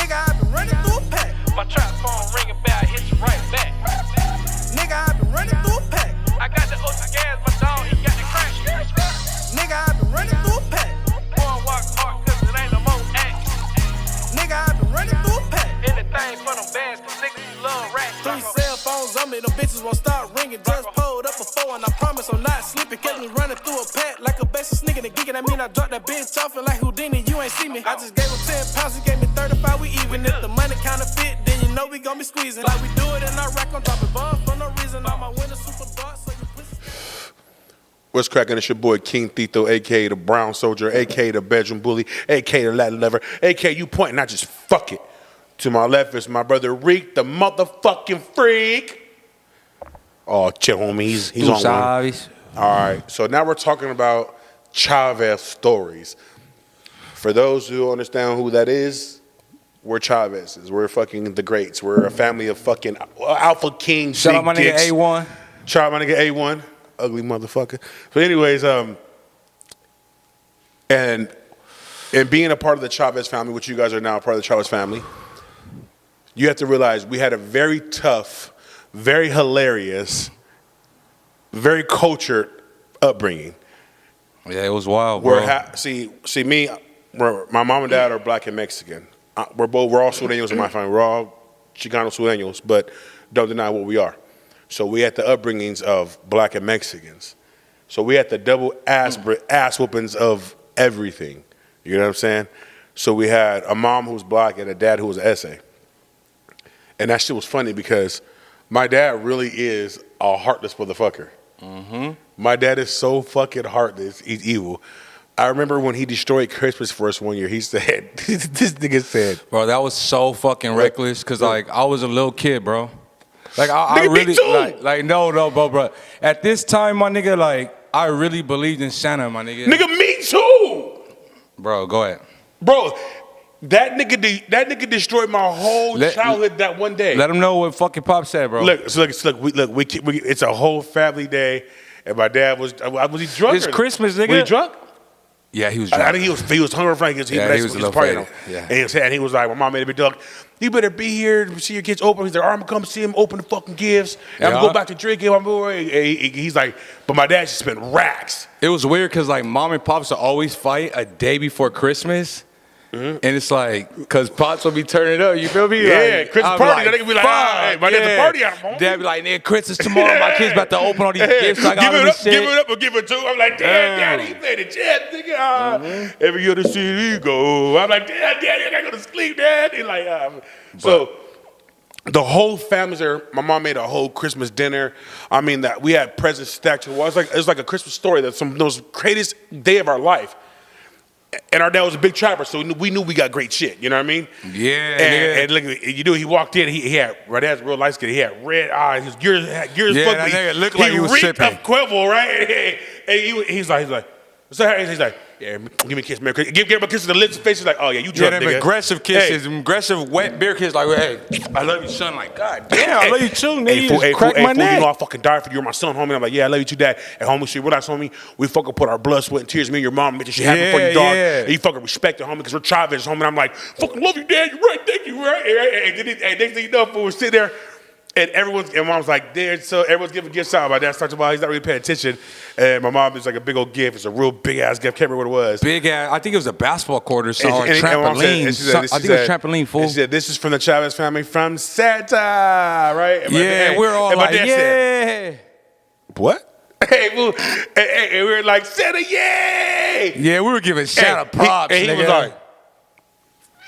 Nigga, I been running through a pack. My trap phone ringing back, hit you right back. Nigga, I been running through a pack. I got the ocean gas, my dog, he got the crack. Nigga, I been running through a pack. Boy, walk hard, cause it ain't no more act. Nigga, I been running through a pack. Anything for them bands, cause niggas love rap. 3 cell phones on me, them bitches won't start ringing. Just pulled up before and I promise I'm not sleeping. Catch me running through a pack like a basic sneaking and geeking. That mean I dropped that bitch off and like Houdini, you ain't see me. I just gave him 10 pounds, he gave me 35, we even. If the money counterfeit, then you know we gon' be squeezing. Like we do it in Iraq, I'm dropping bombs for no reason. All my windows super dark, so you pussy. What's cracking? It's your boy King Tito, a.k.a. the Brown Soldier, a.k.a. the Bedroom Bully, a.k.a. the Latin Lover, a.k.a. you pointing, I just fuck it. To my left is my brother Reek the motherfucking Freak. Oh, chill, homie. He's on Chavez. one. All right, so now we're talking about Chavez stories. For those who understand who that is, we're Chavez's. We're fucking the greats. We're a family of fucking alpha kings. Shout out my nigga A1. Shout out my nigga A1. Ugly motherfucker. But anyways, and being a part of the Chavez family, which you guys are now a part of the Chavez family, you have to realize we had a very tough, very hilarious, very cultured upbringing. Yeah, it was wild, bro. My mom and dad are black and Mexican. We're all Sureños in my family. We're all Chicano Sureños, but don't deny what we are. So we had the upbringings of black and Mexicans. So we had the double ass whoopings of everything. You know what I'm saying? So we had a mom who was black and a dad who was an essay. And that shit was funny because my dad really is a heartless motherfucker. Mm-hmm. My dad is so fucking heartless. He's evil. I remember when he destroyed Christmas for us one year, he said, this nigga said. Bro, that was so fucking reckless because, like, I was a little kid, bro. Like, I nigga, really, me too. like, no, bro. At this time, my nigga, like, I really believed in Santa, my nigga. Nigga, me too. Bro, go ahead. Bro, that nigga destroyed my whole childhood that one day. Let him know what fucking Pop said, bro. Look, it's a whole family day, and my dad was he drunk? It's Christmas, nigga. Was he drunk? Yeah, he was drunk. I think he was hungry for he was a little partying. Yeah. And he was like, my mom made a big dog. You better be here to see your kids open. He's like, I'm gonna come see him open the fucking gifts. And I'm gonna go back to drinking. He's like, but my dad just spent racks. It was weird because like mom and pops would always fight a day before Christmas. Mm-hmm. And it's like, because Pops will be turning up, you feel me? Yeah, like, Christmas party. Like, they can be like, hey, my dad's a party out of Dad be like, nigga, Christmas tomorrow. My kid's about to open all these gifts. I got all this shit. Give it up or give it to. I'm like, Daddy, he played the jet, nigga. Every year to see you go. I'm like, Daddy, I gotta go to sleep, Dad. He's like, so the whole family's there. My mom made a whole Christmas dinner. I mean, that we had presents stacked to the wall. It was like a Christmas story. That's the most greatest day of our life. And our dad was a big trapper, so we knew we got great shit. You know what I mean? Yeah. And look, you know, he walked in. He had my dad's real light skin. He had red eyes. His gears yeah, fucked. That nigga looked like he was reeked sipping. of Quavo, right? And he's like, so he's like, yeah, give me a kiss, man. Give him a kiss on the lips and face. He's like, oh yeah, you drunk, them nigga. aggressive kisses, aggressive wet beer kisses. Like, hey, I love you, son. Like, God damn, I love you too, nigga. You just cracked my neck. You know I fucking died for you. You're my son, homie. I'm like, yeah, I love you too, Dad. And homie, shit, realize, homie, we fucking put our blood, sweat, and tears. Me and your mom made this shit happen for you, dog. Yeah. And you fucking respect it, homie, because we're Chavez, homie. And I'm like, fucking love you, Dad. You're right. Thank you, right? And next thing you know, we're sitting there. And mom's like, there, so everyone's giving gifts out. My dad starts to, he's not really paying attention. And my mom is like a big old gift. It's a real big ass gift. Can't remember what it was. Big ass. I think it was a basketball court or something. And Trampoline. I think it was trampoline, fool. She said, this is from the Chavez family from Santa, right? And we're all like, yeah. Said, what? Hey, and we were like, Santa, yay! Yeah, we were giving Santa props. And he was like,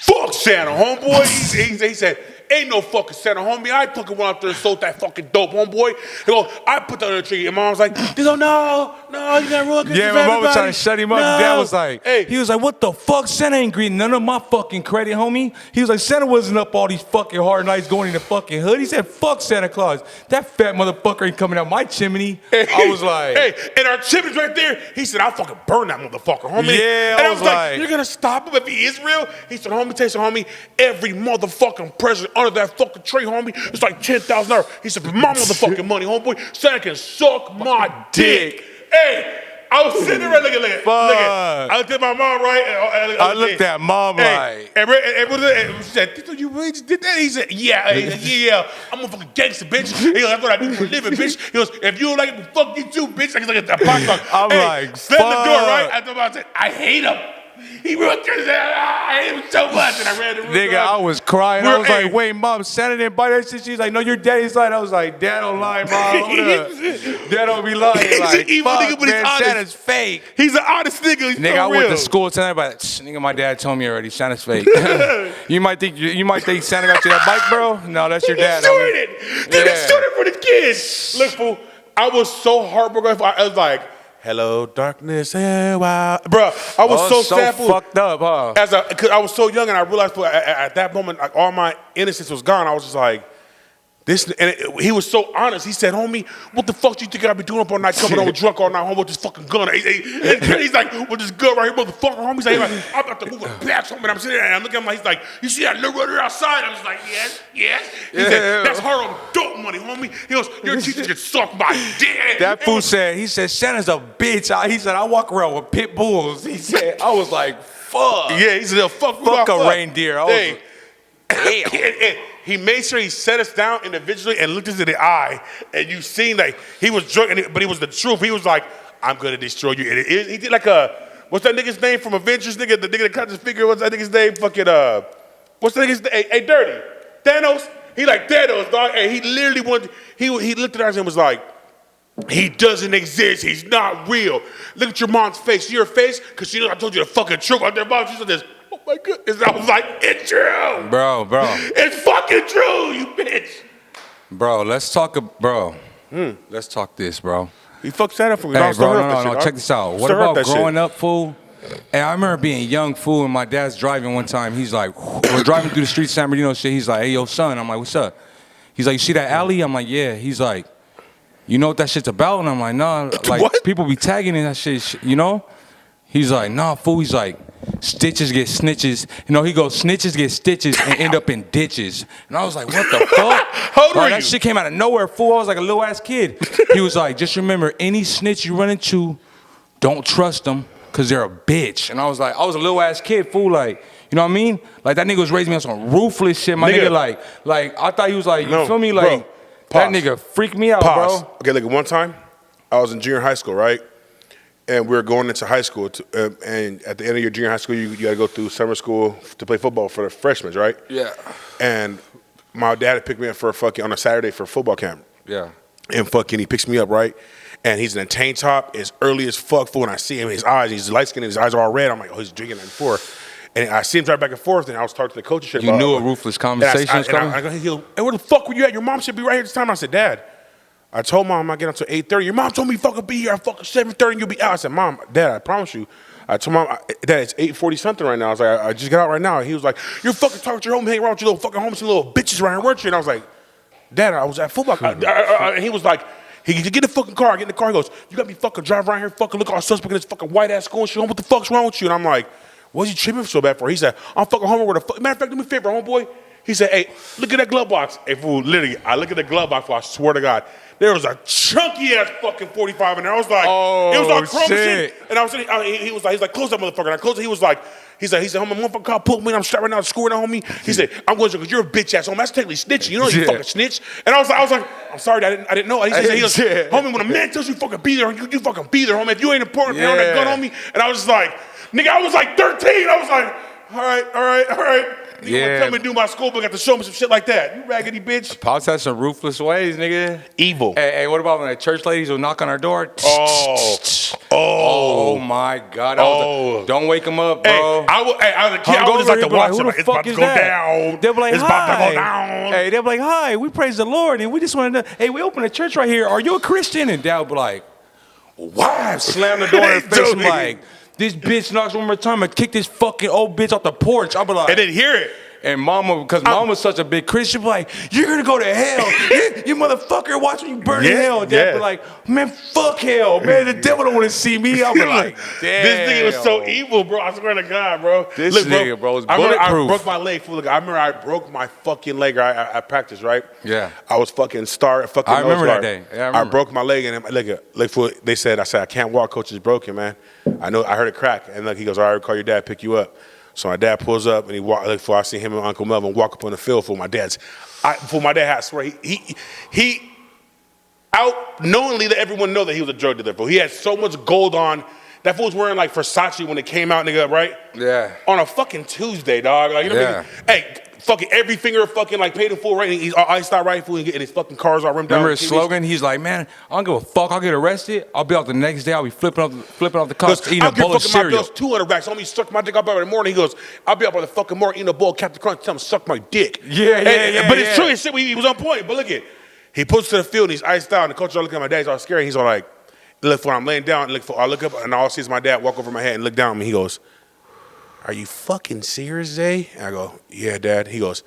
fuck Santa, homeboy. He said, ain't no fucking Santa, homie. I fucking went out there and sold that fucking dope, homeboy. He go, I put that on the tree. And mom's like, no, you got ruin Christmas. Yeah, my mom was trying to shut him up. No. Dad was like, he was like, what the fuck? Santa ain't greeting none of my fucking credit, homie. He was like, Santa wasn't up all these fucking hard nights going in the fucking hood. He said, fuck Santa Claus. That fat motherfucker ain't coming out my chimney. I was like, hey, and our chimney's right there. He said, I'll fucking burn that motherfucker, homie. Yeah, and I was like, you're gonna stop him if he is real? He said, homie, taste it, homie. Every motherfucking present under that fucking tree, homie, it's like $10,000. He said, for my motherfucking money, homeboy, Santa can suck my dick. Hey, I was sitting there looking. I looked at my mom, right? And I looked at mom like. And she said, Tito, you really just did that? He said, yeah. Yeah. I'm a fucking gangster, bitch. He goes, that's what I do for a living, bitch. He goes, if you don't like it, fuck you too, bitch. I was like, at that box. I'm like, slammed the door, right? I said, I hate him. He wrote through that. I hate him so much. And I ran the room. Nigga, I was crying. I was like, wait, mom, Santa didn't buy that shit. She's like, no, your daddy's lying. I was like, Dad don't lie, mom. Hold up. Dad don't be lying. He's like, an evil nigga, but he's honest. Santa's fake. He's an honest nigga. He's nigga, so I went real. to school tonight, but nigga, my dad told me already, Santa's fake. you might think Santa got you that bike, bro. No, that's your dad. He's shooting it. Dude, he's shooting for the kids. Look, fool, I was so heartbroken. I was like, hello, darkness, hey, wow. Bro, I was so sad. Fucked up, huh? Cause I was so young, and I realized at that moment, like, all my innocence was gone. I was just like, this. And he was so honest. He said, homie, what the fuck do you think I be doing up all night, coming on drunk all night, home with this fucking gun? He's like, with this gun right here, motherfucker, homie. He's like, I'm about to move a back, homie. And I'm sitting there, and I'm looking at him like, he's like, you see that little runner outside? I'm just like, yes. He said, that's hard on dope money, homie. He goes, your teacher can suck my dick. That fool said, he said, Santa's a bitch. He said, I walk around with pit bulls. He said, I was like, fuck. Yeah, he said, fuck a reindeer. I was damn. He made sure he set us down individually and looked us in the eye, and you seen like he was drunk, but it was the truth. He was like, "I'm gonna destroy you." And he did like what's that nigga's name from Avengers? Nigga, the nigga that cut his figure. What's that nigga's name? Fucking what's that nigga's name? Hey, Dirty Thanos. He like Thanos, dog. And he literally wanted. He looked at us and was like, he doesn't exist. He's not real. Look at your mom's face. See her face? Because she knows I told you the fucking truth. Out there, mom, she said this. Oh my goodness. I was like, it's true. Bro. It's fucking true, you bitch. Bro, let's talk, bro. Let's talk this, bro. He fucked that up for me. Hey, bro, no, check this out. What about growing up, fool? Hey, I remember being young, fool, and my dad's driving one time. He's like, we're driving through the street, San Bernardino shit. He's like, hey, yo, son. I'm like, what's up? He's like, you see that alley? I'm like, yeah. He's like, you know what that shit's about? And I'm like, nah. Like, what? People be tagging in that shit, you know? He's like, nah, fool. He's like, stitches get snitches. You know, he goes, snitches get stitches and end up in ditches. And I was like, what the fuck? How old were you? That shit came out of nowhere, fool. I was like a little ass kid. He was like, just remember, any snitch you run into, don't trust them because they're a bitch. And I was like, I was a little ass kid, fool. Like, you know what I mean? Like, that nigga was raising me on some ruthless shit. My nigga like, I thought he was like, you feel me? Like, that nigga freaked me out, bro. Okay, like one time, I was in junior high school, right? And we were going into high school, and at the end of your junior high school, you got to go through summer school to play football for the freshmen, right? Yeah. And my dad had picked me up on a Saturday for football camp. Yeah. And fucking, he picks me up, right? And he's in a tank top, it's early as fuck, fool, and I see him, his eyes, he's light-skinned, his eyes are all red. I'm like, oh, he's drinking that before. And I see him drive back and forth, and I was talking to the coach and shit. You knew a ruthless conversation was coming? And I go, hey, where the fuck were you at? Your mom should be right here this time. I said, Dad, I told Mom I'm not getting until 8:30. Your mom told me fucking be here at fucking 7:30 and you'll be out. I said, Mom, Dad, I promise you. I told Mom, Dad, it's 8:40 something right now. I was like, I just got out right now. He was like, you're fucking talking to your home, hang around with your little fucking homies and little bitches around here, weren't you? And I was like, Dad, I was at football. And he was like, he get in the fucking car. I get in the car. He goes, you got me fucking drive around here, fucking look all suspect in this fucking white ass school and shit. What the fuck's wrong with you? And I'm like, what's he tripping so bad for? He said, I'm fucking home with a fuck. Matter of fact, do me a favor, homeboy. He said, hey, look at that glove box. Hey, fool, literally, I look at the glove box, fool, I swear to God. There was a chunky ass fucking 45 in there. I was like, it was all chrome shit. And I was sitting, he was like, close that motherfucker. And I closed it. He said, homie, motherfucker call pulled me and I'm strapped right now, scoring on homie. He said, I'm going to because you're a bitch ass homie. That's technically snitching. You know you fucking snitch. And I was like, I'm sorry, I didn't know. He goes, homie, when a man tells you fucking be there, you fucking be there, homie. If you ain't important, you know that gun on me. And I was just like, nigga, I was like 13. I was like, all right. You want to tell me to do my school book, have to show me some shit like that. You raggedy bitch. Pops has some ruthless ways, nigga. Evil. Hey, what about when the church ladies will knock on our door? Oh my God. Don't wake them up, bro. Hey, I was a kid. I was just like to watch them. It's about to go down. They'll be like, it's about to go down. Hey, they'll be like, hi, we praise the Lord, and we just wanted to, hey, we opened a church right here. Are you a Christian? And Dad would be like, wow. Slam the door in her face. I'm like, this bitch knocks one more time and kick this fucking old bitch off the porch. I'll be like, and then hear it. And mama, because mama's such a big Christian, be like, you're gonna go to hell. you motherfucker, watching you burn in hell. Dad be like, man, fuck hell, man. The devil don't want to see me. I'll be like, damn. This nigga was so evil, bro. I swear to God, bro. This nigga, bro, is I bulletproof. broke my leg. Look, I remember I broke my fucking leg. I practiced, right? Yeah. I was fucking I remember that day. Yeah, I broke my leg, and they said, I can't walk. Coach is broken, man. I heard it crack. And he goes, all right, call your dad, pick you up. So my dad pulls up, and he walk. Before I see him and Uncle Melvin walk up on the field for my dad, I swear he out knowingly that everyone know that he was a drug dealer. Bro, he had so much gold on. That fool was wearing like Versace when it came out, nigga, right? Yeah. On a fucking Tuesday, dog. Like, you know what I mean? Hey, fucking every finger fucking like paid in full, right? And he's iced out right, fool, and his fucking cars are rimmed down. Remember his slogan? He's like, man, I don't give a fuck. I'll get arrested. I'll be out the next day. I'll be flipping off the cops, eating a bowl of cereal. My bills 200 racks. Homie suck my dick up every morning. He goes, I'll be up by the fucking morning eating a bowl of Captain Crunch. Tell him suck my dick. Yeah. But it's true. His shit, he was on point. But look at, he puts to the field and he's iced out. And the coach is looking at my dad. He's all scared. He's all like, look, when I'm laying down, I look up and all I see is my dad walk over my head and look down at me. He goes, are you fucking serious, Zay? And I go, yeah, Dad. He goes,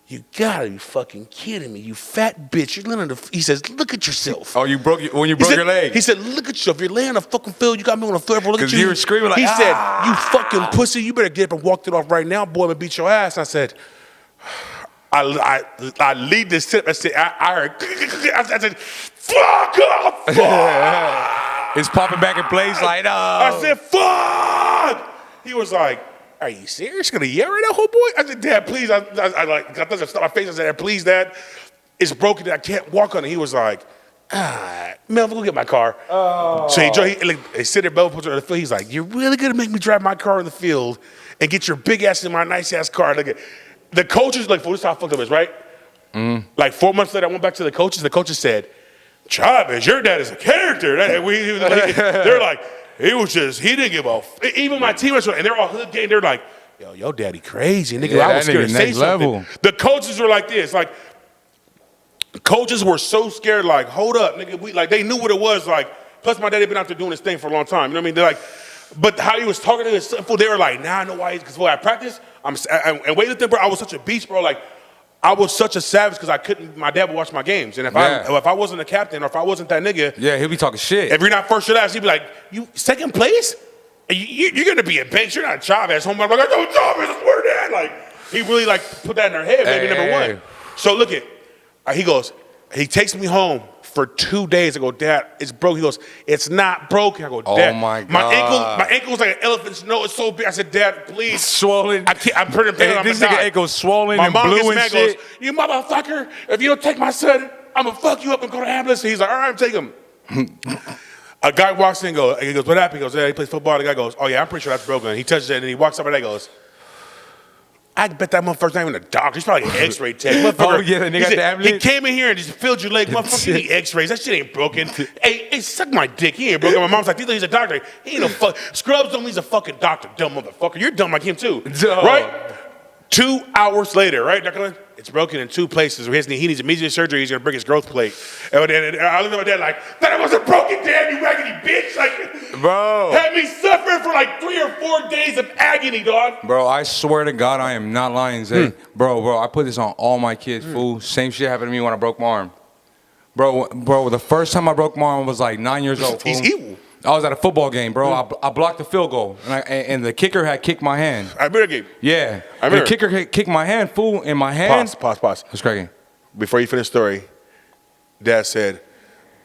you gotta be fucking kidding me, you fat bitch. You're laying on the, he says, look at yourself. Oh, you broke your leg? He said, look at yourself. You're laying on the fucking field. You got me on the floor. Look at you. You were screaming like, he said, you fucking pussy. You better get up and walk it off right now, boy, and beat your ass. And I said, I lead this tip. I said, I said, fuck off. Fuck. It's popping back in place like, no. I said, fuck. He was like, are you serious? Gonna yell at that whole boy? I said, Dad, please. I thought I stopped my face. I said, Dad, please, Dad. It's broken. I can't walk on it. He was like, Melvin, go get my car. Oh. So he sit there, Melvin puts her on the field. He's like, you're really gonna make me drive my car in the field and get your big ass in my nice ass car? Look at the coaches. Like, this is how fucked up it is, right? Like 4 months later, I went back to the coaches. The coaches said, Chavez, your dad is a character. They're like, he didn't give a even my teammates, and they're all hood game. They're like, yo, daddy crazy, nigga. I was scared to say something. The coaches were like this, like, coaches were so scared, like, hold up, nigga. They knew what it was, like. Plus, my daddy had been out there doing this thing for a long time. You know what I mean? They're like, but how he was talking to his fool, they were like, nah, I know why. Because when I practiced, and wait a thing, bro. I was such a beast, bro. Like, I was such a savage because I couldn't. My dad would watch my games, and if I wasn't a captain or if I wasn't that nigga, he'll be talking shit. If you're not first or last, he'd be like, "You second place? You're gonna be a bench. You're not Chavez." Home, I'm like, "I know Chavez. I swear to God." Like he really like put that in their head, maybe number one. So look at, he goes, he takes me home for 2 days. I go, Dad, it's broke. He goes, it's not broken. I go, Dad, oh my God, my ankle was like an elephant's nose. It's so big. I said, Dad, please, it's swollen. I can't. I'm pretty pain. This nigga ankle's swollen and blue and shit. Goes, you motherfucker! If you don't take my son, I'm gonna fuck you up and go to ambulance. He's like, all right, take him. A guy walks in, he goes, what happened? He goes, yeah, he plays football. The guy goes, oh yeah, I'm pretty sure that's broken. He touches it and he walks up and he goes, I bet that motherfucker's not even a doctor. He's probably like an X-ray tech. Oh yeah, the nigga at the ambulance. He came in here and just filled your leg. Motherfucker, you need X-rays. That shit ain't broken. Hey, suck my dick. He ain't broken. My mom's like, he's a doctor. He ain't no fuck. Scrubs don't mean he's a fucking doctor, dumb motherfucker. You're dumb like him too, right? 2 hours later, right, Dr. Lynn? It's broken in 2 places. He needs immediate surgery. He's gonna break his growth plate. And I looked at my dad like, that wasn't broken, Dad, you raggedy bitch. Like, bro, had me suffering for like 3 or 4 days of agony, dog. Bro, I swear to God, I am not lying, Zay. Bro, I put this on all my kids, fool. Same shit happened to me when I broke my arm. Bro, the first time I broke my arm was like 9 years old, fool. He's evil. I was at a football game, bro. I blocked the field goal, and the kicker had kicked my hand. I remember the game. Yeah. The kicker had kicked my hand, fool, in my hand. Pause. What's cracking? Before you finish the story, Dad said,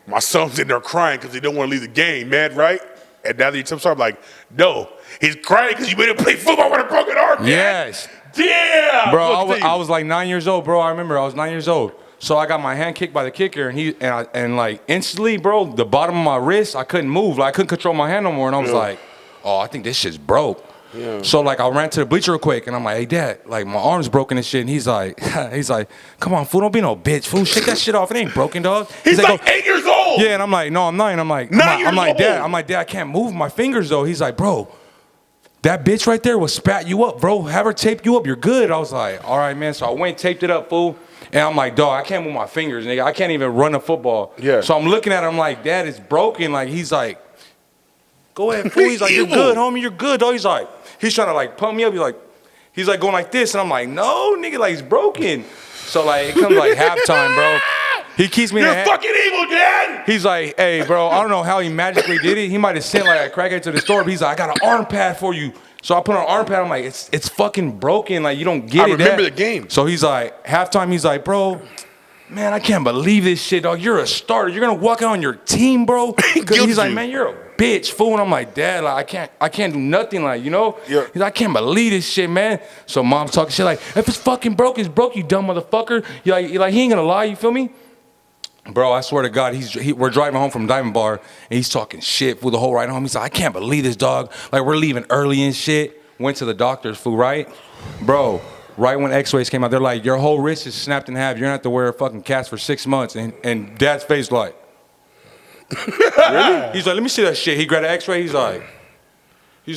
my son's in there crying because he don't want to leave the game, man, right? And now that you tell me, I'm like, no. He's crying because you made him play football with a broken arm, man. Yes. Yeah. Bro, I was like 9 years old, bro. I remember I was 9 years old. So I got my hand kicked by the kicker, and like instantly, bro, the bottom of my wrist, I couldn't move. Like I couldn't control my hand no more, and I was like, oh, I think this shit's broke. Yeah. So like I ran to the bleacher real quick, and I'm like, hey Dad, like my arm's broken and shit. And he's like, come on, fool, don't be no bitch, fool, shake that shit off. It ain't broken, dog. He's like 8 years old. Yeah, and I'm like, no, I'm 9. I'm like, Dad, I can't move my fingers though. He's like, bro, that bitch right there will spat you up, bro. Have her tape you up. You're good. I was like, all right, man. So I went, taped it up, fool. And I'm like, dog, I can't move my fingers, nigga. I can't even run a football. Yeah. So I'm looking at him like, Dad, it's broken. Like, he's like, go ahead, fool. He's like, you're good, homie. You're good, dog. He's trying to like pump me up. He's like going like this, and I'm like, no, nigga, like it's broken. So like it comes like halftime, bro. He keeps me. You're fucking evil, Dad. He's like, hey, bro, I don't know how he magically did it. He might have sent like a crackhead to the store, but he's like, I got an arm pad for you. So I put on an arm pad. I'm like, it's fucking broken. Like you don't get it. I remember the game. So he's like, halftime. He's like, bro, man, I can't believe this shit, dog. You're a starter. You're gonna walk out on your team, bro. He's like, man, you're a bitch, fool. And I'm like, Dad, like I can't do nothing, like, you know. Yeah. He's like, I can't believe this shit, man. So mom's talking shit like, if it's fucking broke, it's broke, you dumb motherfucker. You're like, he ain't gonna lie. You feel me? Bro, I swear to God, we're driving home from Diamond Bar, and he's talking shit for the whole ride home. He's like, I can't believe this, dog. Like, we're leaving early and shit. Went to the doctor's, fool, right? Bro, right when x-rays came out, they're like, your whole wrist is snapped in half. You're going to have to wear a fucking cast for 6 months. And Dad's face like, really? He's like, let me see that shit. He grabbed an x-ray. He's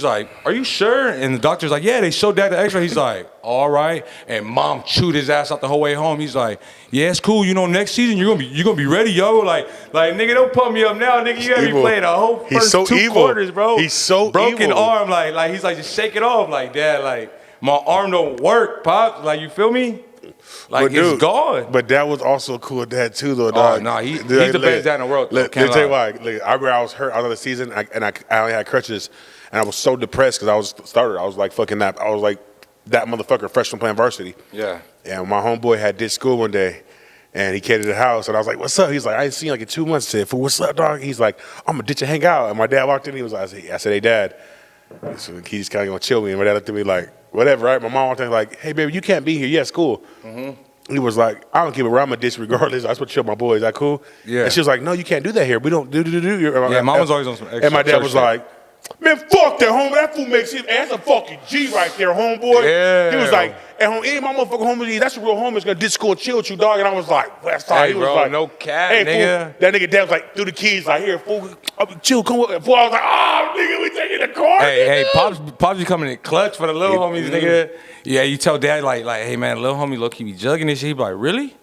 like, are you sure? And the doctor's like, yeah, they showed Dad the x-ray. He's like, all right. And Mom chewed his ass out the whole way home. He's like, yeah, it's cool. You know, next season you're gonna be ready, yo. Like, nigga, don't pump me up now, nigga. You gotta be playing the whole first two quarters, bro. He's so broken evil. arm, like he's like, just shake it off, like, Dad, like my arm don't work, Pops. Like, you feel me? Like, it's gone. But that was also a cool dad too, though, dog. Oh, nah, he's the best dad in the world. Let me tell you why. Look, I remember I was hurt out of the season, and I only had crutches, and I was so depressed because I was starter. I was like fucking that. I was like that motherfucker freshman playing varsity. Yeah. And my homeboy had ditched school one day, and he came to the house, and I was like, "What's up?" He's like, "I ain't seen you like in 2 months." I said, "Fool, what's up, dog?" He's like, "I'm gonna ditch and hang out." And my dad walked in. I said, "Hey, Dad." So he just kind of gonna chill me, and my dad looked at me like, "Whatever, right?" My mom walked in like, "Hey, baby, you can't be here." Yeah, it's cool. He was like, I don't give a rap, I'm a ditch regardless. I just want to chill with my boys. Is that cool? Yeah. And she was like, no, you can't do that here. We don't do. Yeah, Mom was always on some extra. And my dad was like, man, fuck that, homie. That fool makes it. That's a fucking G right there, homeboy. Yeah. He was like, and any of my motherfucking homies, that's a real homie that's gonna ditch school and chill with you, dog. And I was like, that's fine. Hey, He was bro, like, no cap, hey, nigga. Fool. That nigga dad was like, threw the keys, like, here, fool, chill, come with. Fool, I was like, oh, nigga, we taking the car. Hey, Pops be coming in clutch for the little homies, nigga. Yeah, you tell Dad like, hey man, little homie low key be jugging this shit. He be like, really?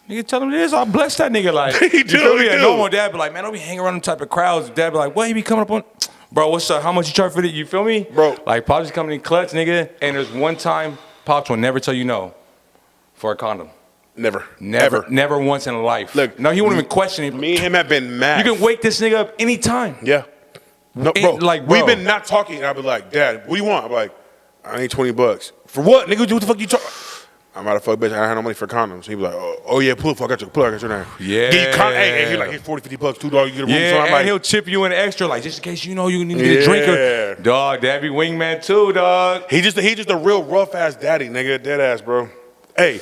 Nigga, tell him this. I'll bless that nigga. Like, He do. normal Dad be like, man, don't be hanging around them type of crowds. Dad be like, what? He be coming up on, bro? What's up? How much you charge for it? You feel me, Bro? Like, Pops be coming in clutch, nigga. And there's one time Pops will never tell you no for a condom. Never once in life. Look, no, he won't even question it. Me and him have been mad. You can wake this nigga up anytime. Yeah. No, bro. Like, bro. We've been not talking, and I'll be like, Dad, what do you want? I'm like, I need $20. For what, nigga? What the fuck you talking? I'm out of fuck, bitch. I don't have no money for condoms. He be like, oh yeah, pull up, I got your name. Yeah. Get you hey, he's like, here's 40, 50 bucks, $2, you get a room. Yeah, So I'm and like, he'll chip you in extra, like, just in case you know you need to get a drink. Dog, Dad be wingman too, dog. He just a real rough ass daddy, nigga, dead ass, bro. Hey.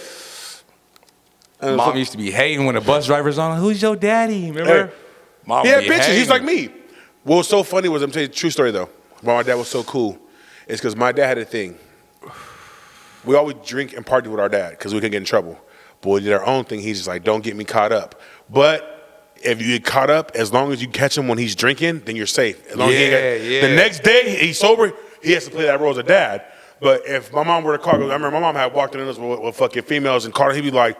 Mom used to be hating when the bus driver's on. Who's your daddy? Remember? Hey. Mom Yeah, would be bitches. hating. He's like me. What was so funny was, I'm telling you a true story though. Why my dad was so cool. It's because my dad had a thing. We always drink and party with our dad because we couldn't get in trouble. But we did our own thing. He's just like, don't get me caught up. But if you get caught up, as long as you catch him when he's drinking, then you're safe. As long as the next day he's sober, he has to play that role as a dad. But if my mom were to call, I remember my mom had walked in us with fucking females and called her, he'd be like,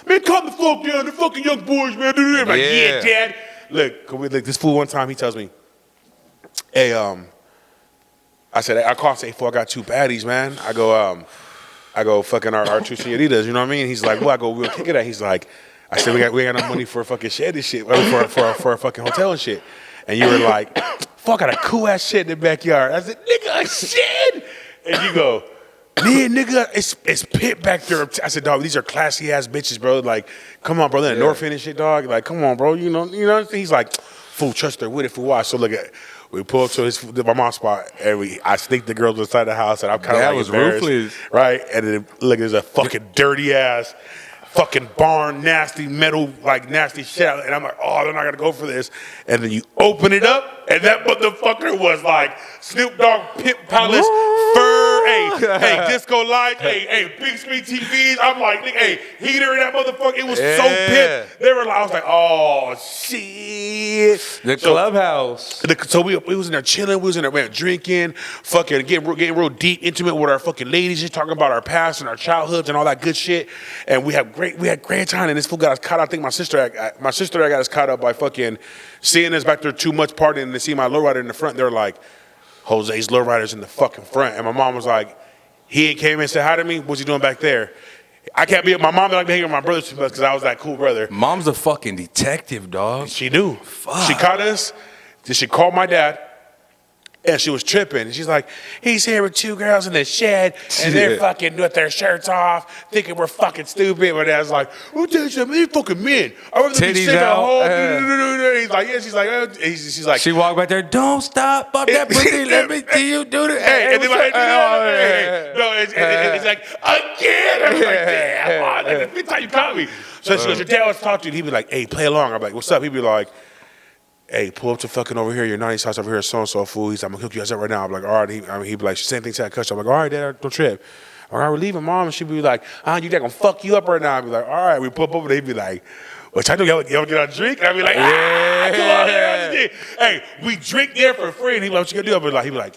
man, calm the fuck down, the fucking young boys, man. I'm like, yeah, Dad. Look, this fool one time, he tells me, hey, I said, I called and say, I got 2 baddies, man. I go fucking our 2 señoritas, you know what I mean? He's like, well, I go, we'll kick it at. He's like, I said, we ain't got no money for a fucking shed and shit, for a fucking hotel and shit. And you were like, fuck, I got a cool ass shit in the backyard. I said, nigga, a shed? And you go, man, nigga, it's pit back there. I said, dog, these are classy ass bitches, bro. Like, come on, bro, they're in the North End and shit, dog. Like, come on, bro, you know. He's like, fool, trust her with it for why. So look at. We pulled to my mom's spot, and I sneaked the girls inside the house, and I'm kind of like was embarrassed, ruthless, right? And then look, there's a fucking dirty ass, fucking barn, nasty metal, like nasty shit, and I'm like, oh, they're not gonna go for this. And then you open it up, and that motherfucker was like Snoop Dogg Pimp Palace, fur, hey, disco lights, hey, big screen TVs. I'm like, nigga, hey, heater in that motherfucker. It was so pimp. They were like, I was like, oh shit. The clubhouse. So we was in there chilling, we was in there man, drinking, fucking getting real deep, intimate with our fucking ladies, just talking about our past and our childhoods and all that good shit. And we had great time. And this fool got us caught up. I think my sister got us caught up by fucking seeing us back there too much partying, and they see my lowrider in the front. They're like, Jose's lowrider's in the fucking front. And my mom was like, He came in and said hi to me. What's he doing back there? I can't be. My mom didn't like to hang with my brothers too much because I was that cool brother. Mom's a fucking detective, dog. She knew. Fuck. She caught us. Then she called my dad. And she was tripping. And she's like, he's here with 2 girls in the shed, and they're fucking with their shirts off, thinking we're fucking stupid. My dad's like, who tell you something? These fucking men. I rather be Titties sick out. He's like, yeah. She's like, she's like, She walked back there. Don't stop, pop that pussy. Let me see you do the. hey, and then what's up? no, it's like, again. I'm like, damn, that's the time you caught me. So she goes, your dad wants to talk to you. He'd be like, hey, play along. I'm like, what's up? He'd be like, hey, pull up to fucking over here, your 90s house over here, so-and-so fool. He's like, I'm gonna hook you guys up right now. I'm like, all right. He'd be like, same thing to that cuss. I'm like, all right, Dad, don't trip. All right, we're leaving, Mom. And she'd be like, you dad gonna fuck you up right now. I'd be like, all right. We pull up over there. He'd be like, what I do? Y'all get a drink? And I'd be like, come on here. Hey, we drink there for free. And he'd be like, what you gonna do? He'd be like,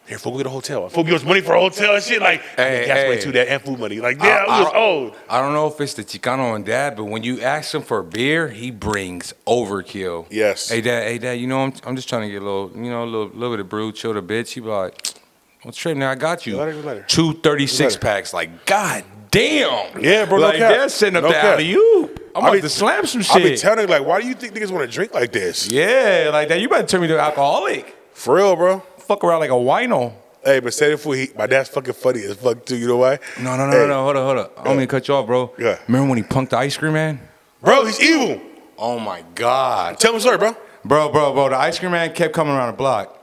here, fool, go get a hotel. Fool, give us money for a hotel and shit. Like, gas money too, that and food money. Like, yeah, I was old. I don't know if it's the Chicano and Dad, but when you ask him for beer, he brings overkill. Yes. Hey, Dad, you know, I'm just trying to get a little, you know, a little bit of brew, chill the bitch. He be like, what's trade now? I got you. Later. 2 36-packs. Like, God damn. Yeah, bro, like, no cap. they're sitting up No there cap. out of you. I'm about to slam some shit. I be telling you, like, why do you think niggas want to drink like this? Yeah, like that. You better turn me to an alcoholic. For real, bro. Fuck around like a wino. Hey, but say the fool, my dad's fucking funny as fuck too. You know why? No. Hey. Hold up. I don't mean to cut you off, bro. Yeah. Remember when he punked the ice cream man? Bro, he's evil. Oh my God. Tell me a story, bro. Bro. The ice cream man kept coming around the block.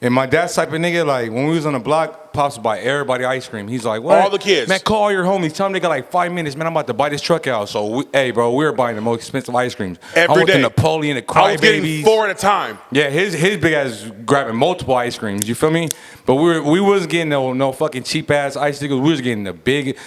And my dad's type of nigga, like, when we was on the block, Pops would buy everybody ice cream. He's like, what? All the kids. Man, call your homies. Tell them they got like 5 minutes. Man, I'm about to buy this truck out. So, we were buying the most expensive ice creams. Every I want day. the Napoleon, the I was getting Crybabies. 4 at a time. Yeah, his big ass grabbing multiple ice creams. You feel me? But we wasn't getting no fucking cheap ass ice stickers. We was getting the big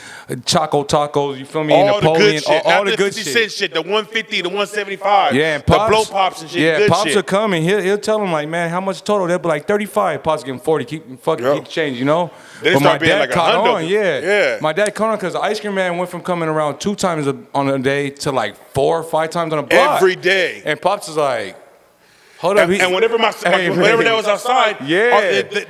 Choco Tacos. You feel me? All Napoleon, the good shit. all Not the good 50 shit. cent shit. The 150, the 175. Yeah, and the Pops, blow pops and shit. Yeah, good Pops shit. will come and he'll tell them like, man, how much total? They'll be like 35. Pops getting 40. Keep the change, you know. They But start my being dad like caught 100. on. Yeah. Yeah. My dad caught on because the ice cream man went from coming around 2 times on a day to like 4 or 5 times on a block Every day. And Pops is like, hold up. And whenever whenever that was outside, Yeah.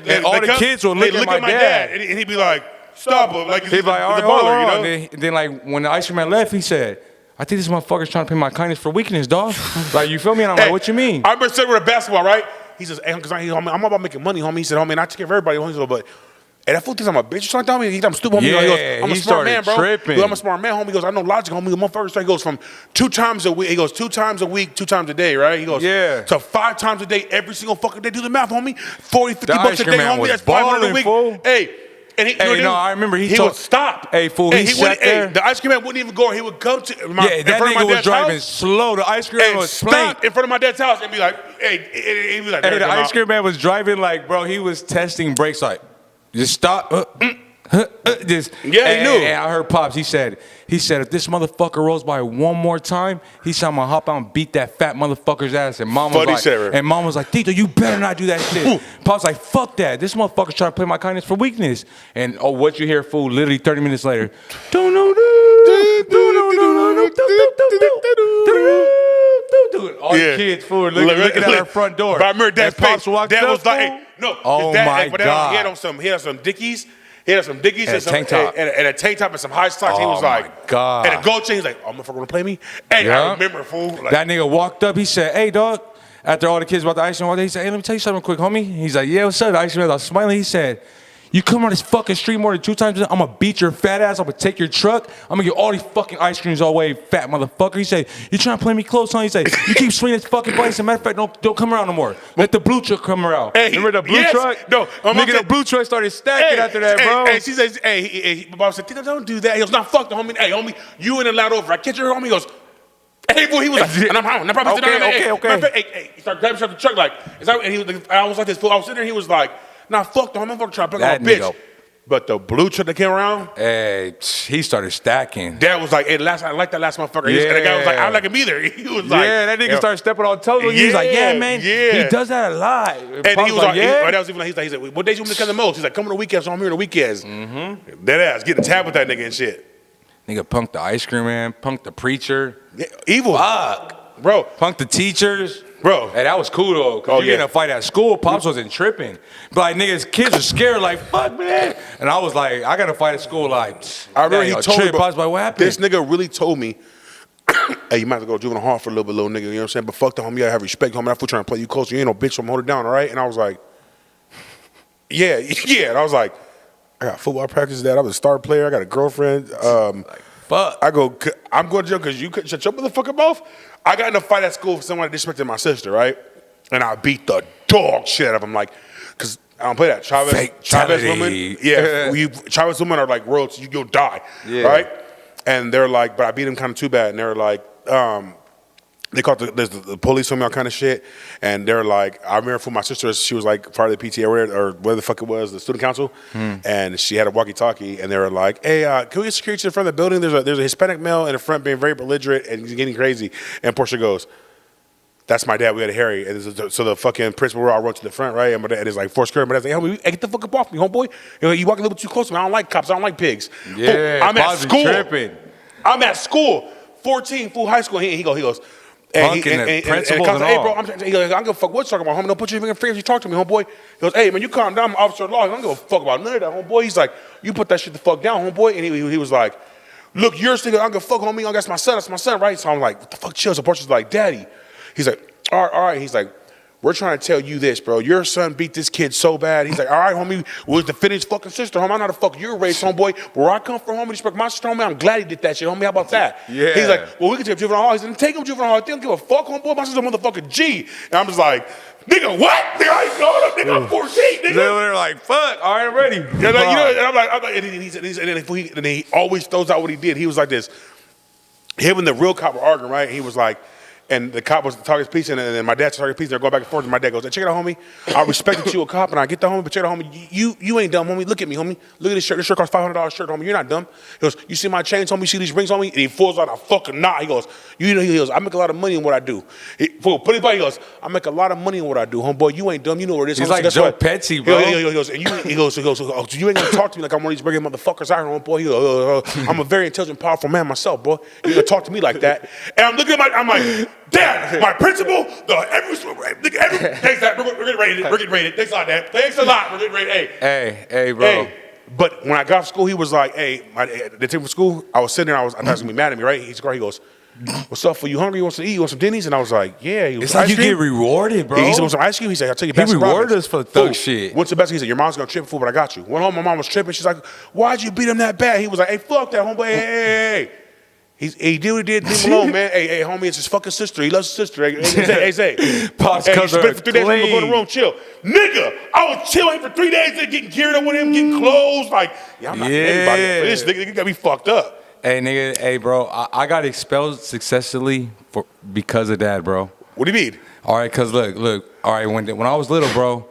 And all the kids would look at my dad. and he'd be like, stop him. Like, He'd be like, all right, the baller, hold on. you know? And then like when the ice cream man left, he said, I think this motherfucker's trying to pay my kindness for weakness, dog. Like, you feel me? And I'm like, what you mean? I remember sitting with a basketball, right? He says, hey, because I'm about making money, homie. He said, homie, and I take care of everybody, homie. He said, but, hey, that fool thinks I'm a bitch or something. He thinks I'm stupid, homie. Yeah, He goes, I'm a he smart man, started bro. tripping. He goes, I'm a smart man, homie. He goes, I know logic, homie. The motherfucker started, he goes from 2 times a week. He goes 2 times a week, 2 times a day, right? He goes, Yeah. to 5 times a day, every single fucking day. Do the math, homie. 40, 50 The bucks ice a cream day, man homie. was That's 500 a balling, week. fool. Hey. And Hey, no, I remember he would told- stop. Hey, fool, he sat wouldn't- there. the ice cream man wouldn't even go. He would come to my, Yeah, in that front of my nigga was dad's driving house slow. The ice cream man and was stop playing. in front of my dad's house and be like, hey, he'd be like, Hey, the "Come ice out." cream man was driving like, bro, he was testing brakes like, just stop. Just, Yeah, he knew. And I heard Pops, he said, if this motherfucker rolls by one more time, he said, I'm gonna hop out and beat that fat motherfucker's ass. And Mom was like, Tito, you better not do that shit. Pops like, fuck that. This motherfucker's trying to play my kindness for weakness. And what you hear, fool, literally 30 minutes later. All the kids, fool, looking at our front door. But I remember Dad's Pops face. walked Dad up, was like, fool. hey, no. Oh Dad, my but God. He had some Dickies. He had some Dickies And a tank top. and a tank top and some high socks. He Oh was like, my God. and a gold chain. He's like, oh, motherfucker, wanna play me? Hey, Yeah. I remember, fool. Like, That nigga walked up. He said, hey, dog. After all the kids about the ice cream all day, he said, hey, let me tell you something quick, homie. He's like, yeah, what's up? The ice cream. I was smiling. He said, you come on this fucking street more than 2 times a day, I'm going to beat your fat ass. I'm going to take your truck. I'm going to get all these fucking ice creams all the way, fat motherfucker. He said, you trying to play me close, huh? He said, you keep swinging this fucking bike. As a matter of fact, don't come around no more. Let the blue truck come around. Hey, remember the blue yes. truck? No, nigga, the blue truck started stacking after that, bro. Hey, she says, hey, my mom said, Tito, don't do that. He goes, nah, fuck the homie. Hey, homie, you in the loud over. I catch your homie. He goes, hey, boy, he was like, and I'm home. Okay. Hey, he started grabbing the truck like, and he was, I was like this fool. I was sitting there, he was like, nah, fuck the homie. I'm fucking trying to pick up a bitch. But the blue truck that came around, hey, he started stacking. Dad was like, hey, I like that last motherfucker. Yeah. And the guy was like, I like him either. He was like, yeah, that nigga yo. started stepping on toes. He was like, yeah, man, he does that a lot. And he was like, that was even like, he said, what days you want me to come the most? He's like, come on the weekends, so I'm here on the weekends. Mm-hmm. Dead ass, getting tab with that nigga and shit. Nigga punked the ice cream man, punked the preacher. Yeah, evil. Fuck. Bro. Punked the teachers. Bro. Hey, that was cool though, cause you yeah. get in a fight at school, Pops wasn't tripping. But like niggas, kids are scared, like fuck man. And I was like, I got to fight at school, like. I remember he told me, Pops like, what happened? This nigga really told me, hey, you might have to go to juvenile hall for a little nigga. You know what I'm saying? But fuck the homie, you gotta have respect, homie. I'm trying to play you close. You ain't no bitch, so I'm hold it down, all right? And I was like, yeah. And I was like, I got football practice that. I was a star player. I got a girlfriend. Fuck. I'm going to jail because you couldn't shut your motherfucking mouth. I got in a fight at school for someone that disrespected my sister, right? And I beat the dog shit out of him, like, because I don't play that. Chavez women, Chavez women are like royalty. You'll die, right? And they're like, but I beat him kind of too bad. And they're like, they called the police on me, all kind of shit. And they're like, I remember for my sister, she was like part of the PTA or whatever the fuck it was, the student council. And she had a walkie-talkie. And they were like, hey, can we get security to the front of the building? There's a Hispanic male in the front being very belligerent and getting crazy. And Portia goes, that's my dad. We had a Harry. And so the fucking principal all run to the front, right? And it's like forced curve. But I was like, homie, get the fuck up off me, homeboy. You walk a little bit too close to me. I don't like cops. I don't like pigs. Yeah, I'm at school. Tripping. I'm at school. 14, full high school. He goes. And principals and hey, all. bro, I'm gonna give a fuck what you're talking about, homie. Don't put your finger in your face. You talk to me, homeboy. He goes, hey, man, you calm down. I'm an officer of law. I don't give a fuck about none of that, homeboy. He's like, you put that shit the fuck down, homeboy. And he was like, look, you're still, I don't give a fuck, homie. That's my son, right? So I'm like, what the fuck, chill. So Portia's like, daddy. He's like, all right. He's like, we're trying to tell you this, bro. Your son beat this kid so bad. He's like, all right, homie, was the defend his fucking sister, homie. I'm not a fuck your race, homeboy. Where I come from, homie, respect my sister, homie. I'm glad he did that shit, homie. How about that? Yeah. He's like, well, we can take him to juvenile hall. He's like, take him to juvenile hall. They don't give a fuck, homeboy. My sister's a motherfucking G. And I'm just like, nigga, what? Nigga, I ain't going up. Nigga, I'm 14, nigga. They're like, fuck, all right, I'm ready. Yeah, like, you know, and I'm like, and then he always throws out what he did. He was like this. Him and the real cop were arguing, right? He was like, and the cop was talking his piece, and then my dad's talking his piece, and they're going back and forth, and my dad goes, hey, check it out, homie. I respect that you a cop, and I get the homie, but check it out, homie. You ain't dumb, homie. Look at me, homie. Look at this shirt. This shirt costs $500 shirt, homie. You're not dumb. He goes, you see my chains, homie? You see these rings, homie? And he falls out a fucking knot. He goes, he goes, I make a lot of money in what I do. He goes, I make a lot of money in what I do, homeboy. You ain't dumb. You know where it is. He's homie. like Joe Pesci, bro. He goes, oh, so you ain't gonna talk to me like I'm one of these regular motherfuckers out here, homeboy. He goes, I'm a very intelligent, powerful man myself, boy. You gonna talk to me like that? And I'm looking at I'm like, Dad, my principal, thanks, Dad. We're getting rated. Thanks a lot, Dad. Thanks a lot. We're getting rated. Hey, bro. Hey. But when I got to school, he was like, hey, they took him from school. I was sitting there. I thought he was going to be mad at me, right? He goes, what's up for you? Hungry? You want some to eat? You want some Denny's? And I was like, yeah. He was it's like you get rewarded, bro. He said, want some ice cream? He said, I'll take you back to to rewarded us for the thug shit. What's the best? He said, your mom's going to trip food, but I got you. Went home, my mom was tripping. She's like, why'd you beat him that bad? He was like, hey, fuck that, homeboy. Hey. He did what he did. Leave him alone, man. Hey, homie, it's his fucking sister. He loves his sister. Hey, say. Pops, he spent for 3 days clean. in the room, chill. Nigga, I was chilling for 3 days and getting geared up with him, getting clothes. Like, I'm not anybody for this. Nigga got me fucked up. Hey, nigga, hey, bro, I got expelled successfully because of that, bro. What do you mean? All right, because look. All right, when I was little, bro,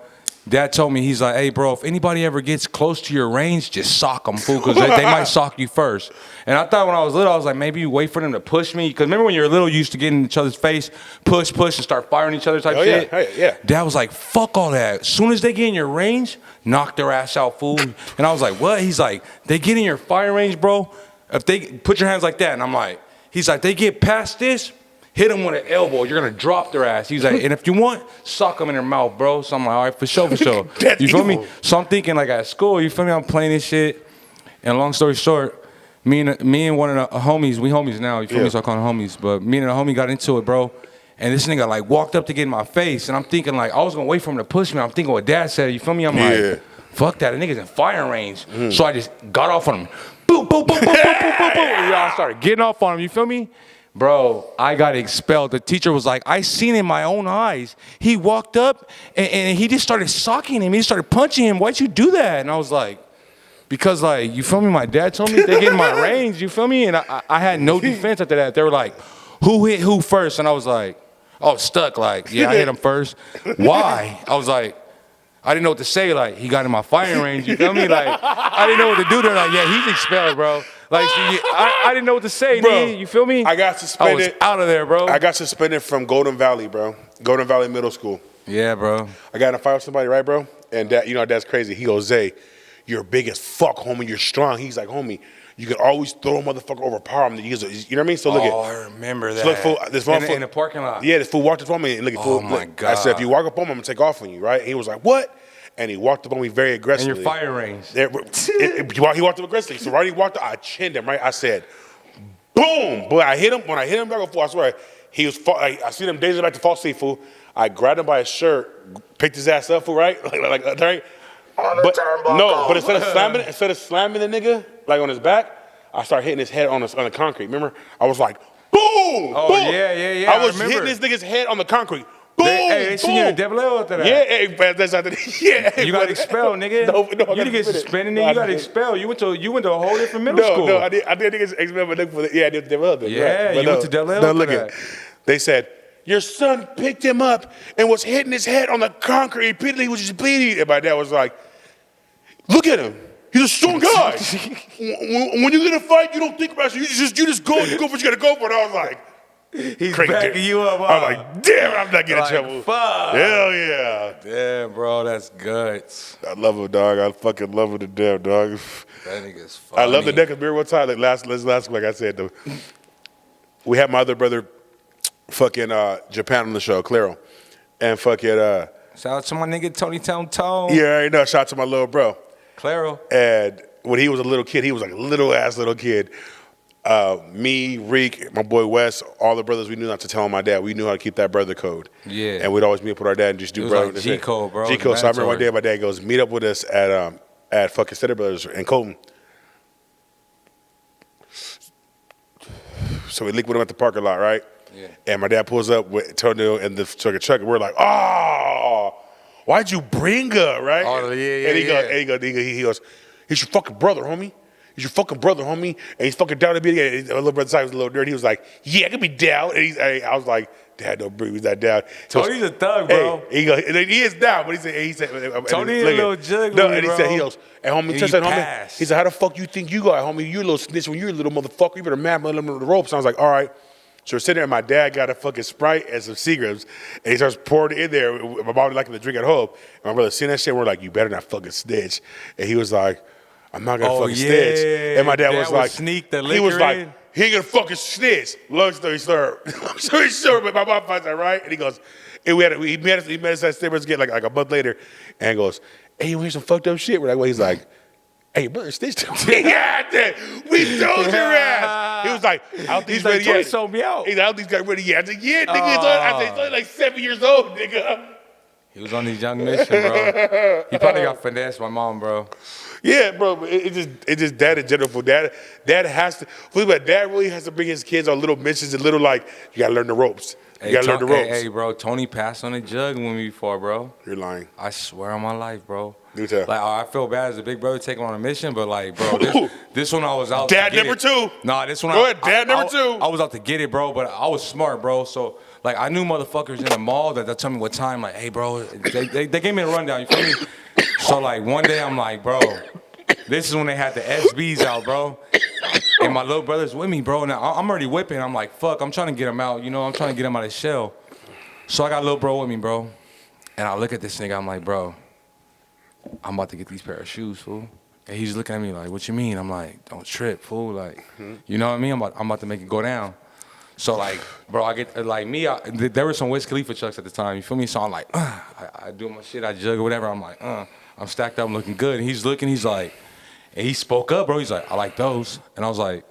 Dad told me, he's like, hey, bro, if anybody ever gets close to your range, just sock them, fool, because they might sock you first. And I thought when I was little, I was like, maybe you wait for them to push me. Because remember when you were little, you used to get in each other's face, push, and start firing each other type shit? Yeah. Dad was like, fuck all that. As soon as they get in your range, knock their ass out, fool. And I was like, what? He's like, they get in your fire range, bro. If they put your hands like that, and I'm like, he's like, they get past this, hit them with an elbow. You're going to drop their ass. He's like, and if you want, sock them in their mouth, bro. So I'm like, all right, for sure. You feel me? So I'm thinking, like, at school, you feel me? I'm playing this shit. And long story short, me and one of the homies, we homies now. You feel me? So I call them homies. But me and the homie got into it, bro. And this nigga, like, walked up to get in my face. And I'm thinking, like, I was going to wait for him to push me. I'm thinking what Dad said. You feel me? I'm like, fuck that. The nigga's in firing range. So I just got off on him. Boom, boom, boom, boom, boom, boom, boom, boom. And y'all started getting off on him. You feel me? Bro, I got expelled. The teacher was like, I seen in my own eyes. He walked up and he just started socking him. He started punching him. Why'd you do that? And I was like, because, like, you feel me? My dad told me they get in my range. You feel me? And I had no defense after that. They were like, who hit who first? And I was like, oh, stuck. Like, yeah, I hit him first. Why? I was like, I didn't know what to say. Like, he got in my firing range. You feel me? Like, I didn't know what to do. They're like, yeah, he's expelled, bro. Like, I didn't know what to say, bro. Nigga. You feel me? I got suspended. I was out of there, bro. I got suspended from Golden Valley, bro. Golden Valley Middle School. Yeah, bro. I got in a fight with somebody, right, bro? And Dad, you know, Dad's crazy. He goes, Zay, you're big as fuck, homie. You're strong. He's like, homie, you can always throw a motherfucker, overpower him. You know what I mean? So look at. Oh, I remember that. So look, fool, this in the parking lot. Yeah, this fool walked up on me and look at fool. Oh my look, God. I said, if you walk up on me, I'm gonna take off on you, right? And he was like, what? And he walked up on me very aggressively. In your fire range. He walked up aggressively. So right, he walked up, I chinned him, right? I said, boom! Boy, I hit him. When I hit him, I swear, he was. I see him dazing back to false seat, fool. I grabbed him by his shirt, picked his ass up, fool, right? Right? But instead of slamming the nigga like on his back, I started hitting his head on the concrete. Remember? I was like, boom! Oh, boom. yeah. I was hitting this nigga's head on the concrete. Boom! They seen you in the devil after that. Yeah, hey, that's after that. Yeah. You got expelled, nigga. No, you didn't get suspended, nigga. You got expelled. You went to a whole different middle school. No, I did get expelled, but I did the devil after. Yeah, right. you went to devil after look that. at. They said, your son picked him up and was hitting his head on the concrete repeatedly, which is bleeding. And my dad was like, look at him. He's a strong guy. When you're gonna fight, you don't think about it. You just go. You go for what you gotta go for. And I was like, he's backing you up. I was like, damn, I'm not getting in trouble. Fuck. Hell yeah. Damn, bro, that's guts. I love him, dog. I fucking love him to death, dog. That nigga's funny. I love the neck of beer one time. Like last like I said, we had my other brother, fucking Japan on the show, Claro, and fucking shout out to my nigga Tony Tone. Yeah, I know. Shout out to my little bro. Claro. And when he was a little kid, he was like a little kid. Me, Reek, my boy Wes, all the brothers, we knew not to tell my dad. We knew how to keep that brother code. Yeah. And we'd always meet up with our dad and just do brother. Like G code, bro. G code. So I remember one day my dad goes, meet up with us at fucking Steady Brothers in Colton. So we link with him at the parking lot, right? Yeah. And my dad pulls up with Tonio and the truck, and we're like, oh, why'd you bring her, right? Oh, yeah, and he goes, he's your fucking brother, homie. He's your fucking brother, homie. And he's fucking down to be again. My little brother was a little dirty. He was like, yeah, I can be down. And I was like, Dad, don't bring me that down. Tony's a thug, bro. Hey, he goes, and he is down, but he said, Tony a little juggly, no, and he bro. said, he goes, hey, homie, And touch he that, homie. passed. He said, how the fuck you think you got, homie? You a little snitch when you're a little motherfucker. You better map the ropes. And I was like, all right. So we're sitting there, and my dad got a fucking Sprite and some Seagrams, and he starts pouring it in there. My mom would like him to drink at home. And my brother seen that shit, and we're like, you better not fucking snitch. And he was like, I'm not gonna fucking snitch. And my dad was like, sneak the he was liquor like, in. he ain't gonna fucking snitch. Long story short, but my mom finds that right, and he goes, and he met us at Stebbers again like a month later, and he goes, hey, you want to hear some fucked up shit? We're like, well, he's like, hey, brother, snitch to me. Yeah, we told your ass. He was like, I don't think he's ready yet. Sold me out. He's like, I don't think he's got ready yet. I said, yeah, nigga. I said, he's only like 7 years old, nigga. He was on his young mission, bro. He probably got finessed my mom, bro. Yeah, bro. But it just dad in general. Dad has to. Dad really has to bring his kids on little missions and little like you gotta learn the ropes. You gotta learn the ropes. Hey, bro. Tony passed on the jug with me before, bro. You're lying. I swear on my life, bro. Do tell. Like I feel bad as a big brother taking on a mission, but like, bro, this one I was out. Dad to get number it. two. Nah, this one. Go ahead, Dad number two. I was out to get it, bro, but I was smart, bro. So like I knew motherfuckers in the mall that tell me what time. Like, hey, bro, they gave me a rundown. You feel me? So like one day I'm like, bro, this is when they had the SBs out, bro. And my little brother's with me, bro. Now I'm already whipping. I'm like, fuck, I'm trying to get him out. You know, I'm trying to get him out of the shell. So I got little bro with me, bro. And I look at this nigga, I'm like, bro, I'm about to get these pair of shoes, fool. And he's looking at me like, what you mean? I'm like, don't trip, fool. Like, you know what I mean? I'm about to make it go down. So like, bro, I get, like me, there were some Wiz Khalifa chucks at the time, you feel me? So I'm like, I do my shit, I jug or whatever. I'm like, I'm stacked up, I'm looking good. And he's looking, he's like, and he spoke up, bro. He's like, I like those. And I was like,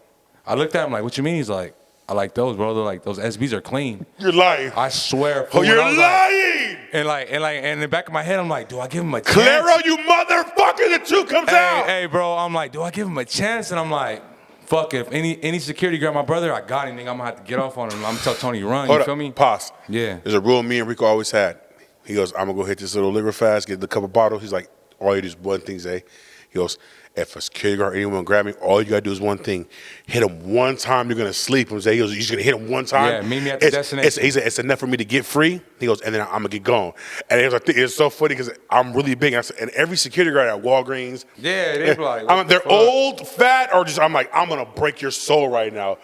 I looked at him like, what you mean? He's like, I like those, bro. They're like, those SBs are clean. You're lying. I swear. Oh, you're lying. Like, and in the back of my head, I'm like, do I give him a chance? Claro, you motherfucker, the truth comes out. Hey, bro, I'm like, do I give him a chance? And I'm like, fuck it. If any security grab my brother, I got anything, I'm gonna have to get off on him. I'm gonna tell Tony to run. Hold you feel up. me? Pause. Yeah. There's a rule me and Rico always had. He goes, I'm gonna go hit this little liquor fast, get the couple bottles. He's like, all you do is one thing, Zay. He goes, if a security guard or anyone grab me, all you gotta do is one thing. Hit him one time, you're gonna sleep. He goes, you're just gonna hit him one time. Yeah, meet me at the destination. He said, it's enough for me to get free. He goes, and then I'm gonna get gone. And it was like, it's so funny because I'm really big. And every security guard at Walgreens, Yeah, they're like, they're old, fat, or just, I'm like, I'm gonna break your soul right now.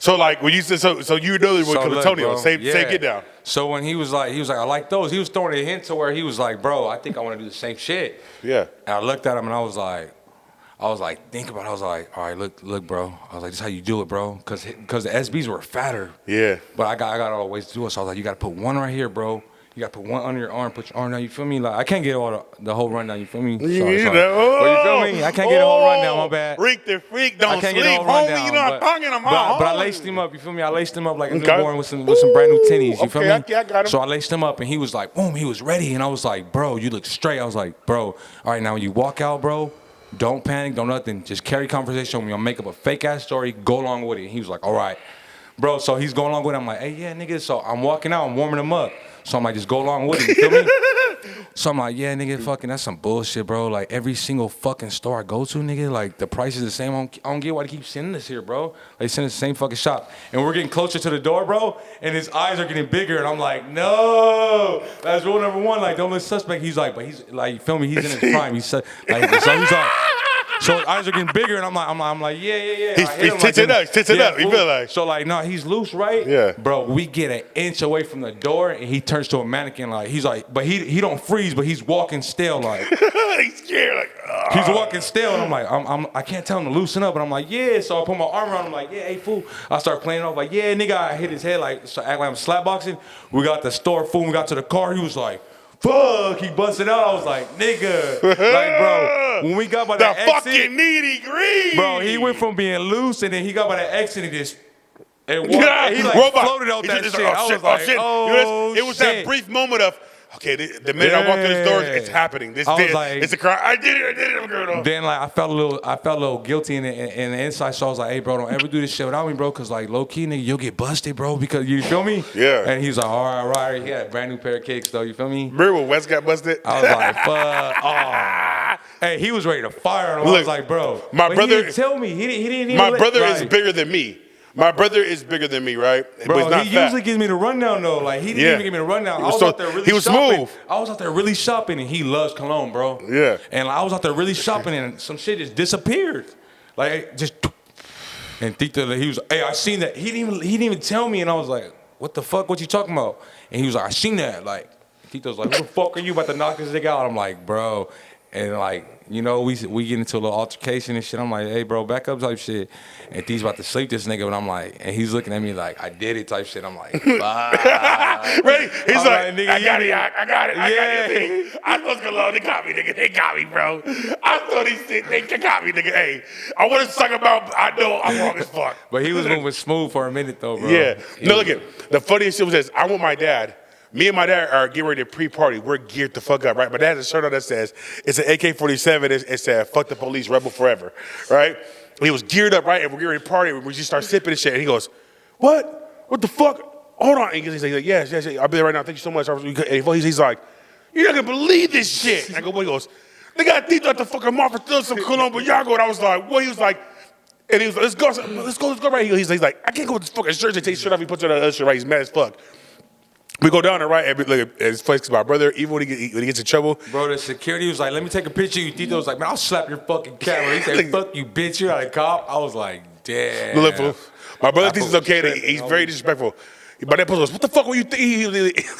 So like when you said so you know it was Antonio. Say get down. So when he was like, I like those. He was throwing a hint to where he was like, bro, I think I want to do the same shit. Yeah. And I looked at him and I was like, think about it. I was like, all right, look, bro. I was like, this is how you do it, bro. Cause the SBs were fatter. Yeah. But I got all the ways to do it. So I was like, you gotta put one right here, bro. You gotta put one under your arm, put your arm down, you feel me? Like I can't get all the whole rundown, you feel me? Sorry. But you feel me? I can't get the whole rundown, my bad. Reek the Freak, don't sleep, homie. Rundown, You know I'm talking about. But I laced him up, you feel me? I laced him up like a newborn with some brand new tinnies, you feel me? Okay, I got him. So I laced him up and he was like, boom, he was ready. And I was like, bro, you look straight. I was like, bro, all right, now when you walk out, bro, don't panic, don't nothing. Just carry conversation with me. I'll make up a fake ass story, go along with it. And he was like, all right. Bro, so he's going along with it. I'm like, hey, yeah, nigga. So I'm walking out, I'm warming him up. So I'm like, just go along with it, you feel me? So I'm like, yeah, nigga, fucking, that's some bullshit, bro. Like, every single fucking store I go to, nigga, like, the price is the same. I don't get why they keep sending us here, bro. They send us the same fucking shop. And we're getting closer to the door, bro, and his eyes are getting bigger. And I'm like, no. That's rule number one. Like, don't look suspect. He's like, but he's, like, you feel me? He's in his prime. He's like, so he's like, so his eyes are getting bigger, and I'm like, yeah. He's tits it up. You feel like? So like, no, he's loose, right? Yeah. Bro, we get an inch away from the door, and he turns to a mannequin. Like he's like, but he don't freeze, but he's walking still, like he's scared, like he's walking still, and I'm like, I can't tell him to loosen up, and I'm like, yeah. So I put my arm around him, like, yeah, hey fool. I start playing off, like, yeah, nigga. I hit his head, like, so act like I'm slapboxing. We got the store, fool. We got to the car. He was like, fuck, he busted out. I was like, nigga. Like, bro, when we got by that exit. The fucking needy green. Bro, he went from being loose and then he got by that exit and just, and walked, and he like floated out that shit. I was like, oh, it was that brief moment of, okay, the minute I walk through this door, it's happening. It's a crime. I did it, I'm girl. Then like I felt a little guilty in the inside, so I was like, hey bro, don't ever do this shit without me, bro, cause like low key nigga, you'll get busted, bro, because you feel me? Yeah. And he's like, all right. He had a brand new pair of kicks though, you feel me? Remember when Wes got busted? I was like, fuck. Oh. Hey, he was ready to fire him. I was like, bro. My brother, he didn't tell me. He didn't even my brother is bigger than me. My brother is bigger than me, right? Bro, but he usually gives me the rundown though. Like he didn't even give me the rundown. I was out there really he was shopping. Smooth. I was out there really shopping, and he loves cologne, bro. Yeah. And I was out there really shopping, and some shit just disappeared. Like just. And Tito, he was, hey, I seen that. He didn't even tell me, and I was like, what the fuck? What you talking about? And he was like, I seen that. Like Tito's like, who the fuck are you about to knock this nigga out? I'm like, bro. And like, you know, we get into a little altercation and shit. I'm like, hey, bro, back up type shit. And T's about to sleep this nigga, but I'm like, and he's looking at me like, I did it type shit. I'm like, fuck. Right? He's like, nigga, I got it. I got it. I thought cologne. They got me, nigga. They got me, bro. I thought they got me, nigga. Hey, I want to talk about, I know I'm wrong as fuck. But he was moving smooth for a minute though, bro. Yeah. No, look at the funniest shit was this. I want my dad. Me and my dad are getting ready to pre-party. We're geared the fuck up, right? My dad has a shirt on that says, it's an AK-47. It said, fuck the police, rebel forever, right? He was geared up, right? And we're getting ready to party. We just start sipping and shit. And he goes, what? What the fuck? Hold on. And he's like, yes. I'll be there right now. Thank you so much. And he's like, you're not going to believe this shit. And I go, what? He goes, they got Tito at the fucking mall for stealing some Cologne Bianco. And I was like, what? He was like, and he was like, let's go right here. He's like, I can't go with this fucking shirt. He takes his shirt off. He puts it on the other shirt, right? He's mad as fuck. We go down there, right? And look, it's funny because my brother, even when he gets in trouble. Bro, the security was like, let me take a picture of you. Tito was like, man, I'll slap your fucking camera. He said, fuck you, bitch. You're not a cop. I was like, damn. Look, my brother thinks it's okay. He's very disrespectful. My dad goes, what the fuck were you thinking?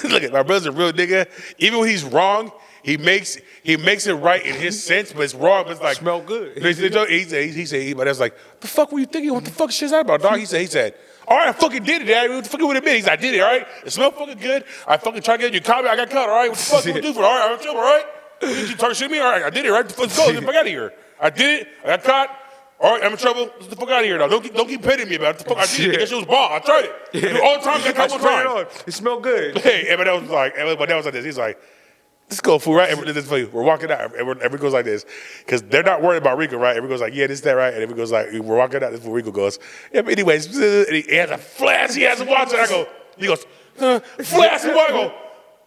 Look, my brother's a real nigga. Even when he's wrong, he makes it right in his sense, but it's wrong. But it's like, smell good. He said, my dad's like, the fuck were you thinking? What the fuck shit's that about, dog? He said, all right, I fucking did it, Dad. What the fuck would it be? He said, I did it, all right? It smelled fucking good. I fucking tried to get you caught me. I got caught, all right? What the fuck would we do for it? All right, I'm in trouble, all right? Did you try to shoot me? All right, I did it, all right? Let's go. Get the fuck out of here. I did it. I got caught. All right, I'm in trouble. Let's get the fuck out of here, now. Don't keep pitting me about it. The fuck I did it. That shit was bomb. I tried it. I do it all the time. I got caught one time. It smelled good. Hey, and my dad was like this. He's like, let's go, fool, right? We're walking out. Everyone goes like this. Because they're not worried about Rico, right? Everyone goes like, yeah, this, that, right? And everyone goes like, we're walking out. This is where Rico goes. Yeah, but anyways, and he has a flash. He has a watch. And he goes, flash and watch. I go,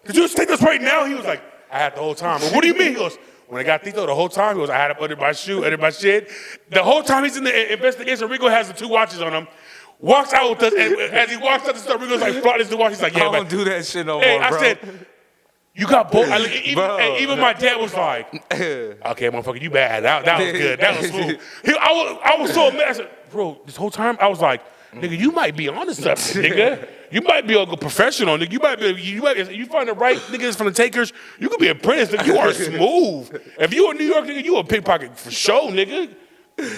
did you just take this right now? He was like, I had the whole time. Well, what do you mean? He goes, when I got Tito the whole time, he goes, I had him under my shoe, under my shit. The whole time he's in the investigation, Rico has the 2 watches on him. Walks out with us, and as he walks out the store, Rico's like, flaunting his 2 watches. He's like, yeah, I don't do that shit no hey, more, bro. I said, you got both. Even my dad was like, okay, motherfucker, you bad. That was good. That was smooth. I was so mad. I said, bro, this whole time, I was like, nigga, you might be onto something, nigga. You might be a professional, nigga. You find the right niggas from the takers, you could be a prince, nigga. You are smooth. If you a New York nigga, you a pickpocket for sure, nigga.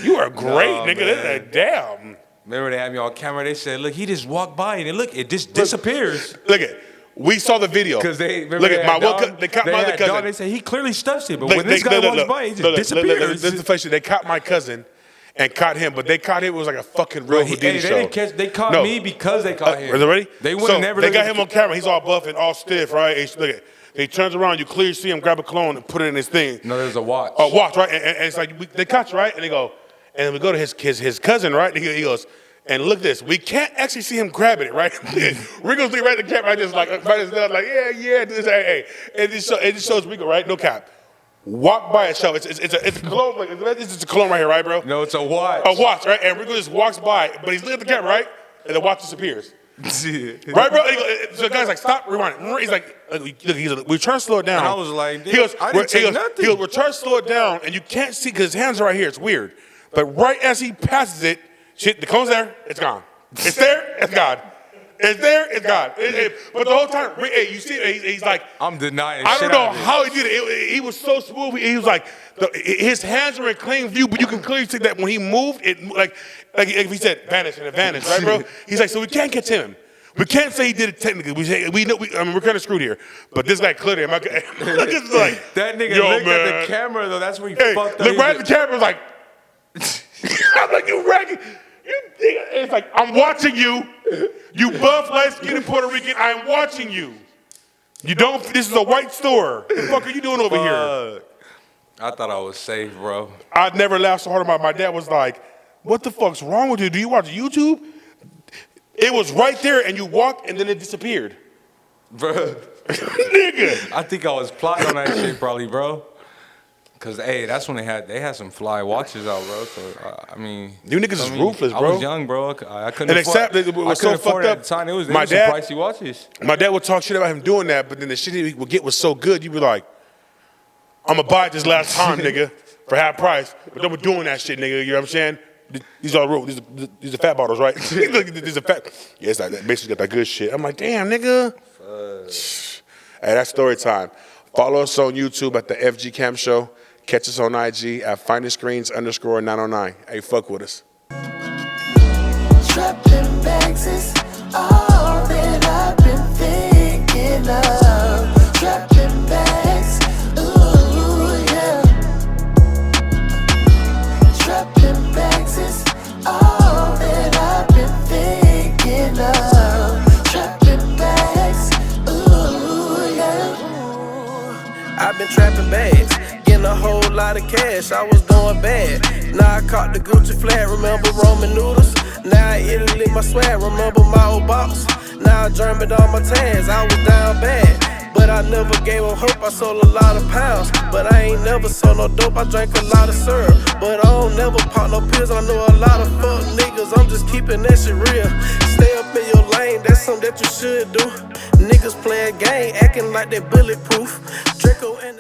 You are great, nigga. Damn. Remember they had me on camera, they said, look, he just walked by and look, it just disappears. Look at we saw the video. Because they they caught my other cousin. They said he clearly stuffs it, but when this guy walks by, he just disappears. This is the face. They caught my cousin and caught him, but they caught him. It was like a fucking real Houdini show. They caught me because they caught him. Are they ready? They would have never. They got him on camera. He's all buff and all stiff, right? And look at. He turns around. You clearly see him grab a cologne and put it in his thing. No, there's a watch. A watch, right? And it's like they caught you, right? And they go, and we go to his cousin, right? And he goes. And look at this. We can't actually see him grabbing it, right? Rico's looking right at the camera, just like right his nose, like yeah. This, hey. And it just shows Rico, right? No cap. Walk by a show. It's a cologne, like it's just a cologne right here, right, bro? No, it's a watch. A watch, right? And Rico just walks by, but he's looking at the camera, right? And the watch disappears. Right, bro? So the guy's like, stop, rewind. He's like, we're trying to slow it down. And I was like, he goes, I didn't take nothing. He goes, we're trying to slow it down, and you can't see because his hands are right here. It's weird. But right as he passes it, shit, the cone's there, it's gone. It's there, it's gone. It's there, it's gone. But the whole time, you see, he's like, I'm denying. I don't know how he did it. He was so smooth. He was like, his hands were in clean view, but you can clearly see that when he moved, it like if he said vanish and it vanished, right, bro? He's like, so we can't catch him. We can't say he did it technically. We know. I mean, we're kind of screwed here. But this guy clearly, like, that nigga looked at the camera though. That's where he fucked up. Look right at the camera, like, I'm like, you ragged. It's like, I'm watching you. You buff, light-skinned Puerto Rican. I'm watching you. You don't. This is a white store. What the fuck are you doing over here? I thought I was safe, bro. I'd never laughed so hard about my dad was like, what the fuck's wrong with you? Do you watch YouTube? It was right there, and you walked, and then it disappeared. Bro. Nigga. I think I was plotting on that shit probably, bro. Cause that's when they had some fly watches out, bro. So I mean, you niggas is ruthless, bro. I was young, bro. I couldn't afford it. It was so fucked up. At the time. It was some pricey watches. My dad would talk shit about him doing that, but then the shit he would get was so good, you'd be like, I'm gonna buy it this last time, nigga, for half price. But then we're doing that shit, nigga. You know what I'm saying? These are real. These are fat bottles, right? These are fat. Yeah, it's like that. Basically got that good shit. I'm like, damn, nigga. Hey, that's story time. Follow us on YouTube at the FG Cam Show. Catch us on IG at finderscreens_909. Hey, fuck with us. Trapping bags is all that I've been thinking of. Trapping bags, ooh, yeah. Trapping bags is all that I've been thinking of. Trapping bags, ooh, yeah. Ooh. I've been trapping bags. A whole lot of cash, I was doing bad. Now I caught the Gucci flag, remember Roman noodles? Now I Italy my swag, remember my old boss? Now I German on my tags, I was down bad. But I never gave up hope, I sold a lot of pounds. But I ain't never sold no dope, I drank a lot of syrup. But I don't never pop no pills, I know a lot of fuck niggas, I'm just keeping that shit real. Stay up in your lane, that's something that you should do. Niggas play a game, acting like they bulletproof. Draco and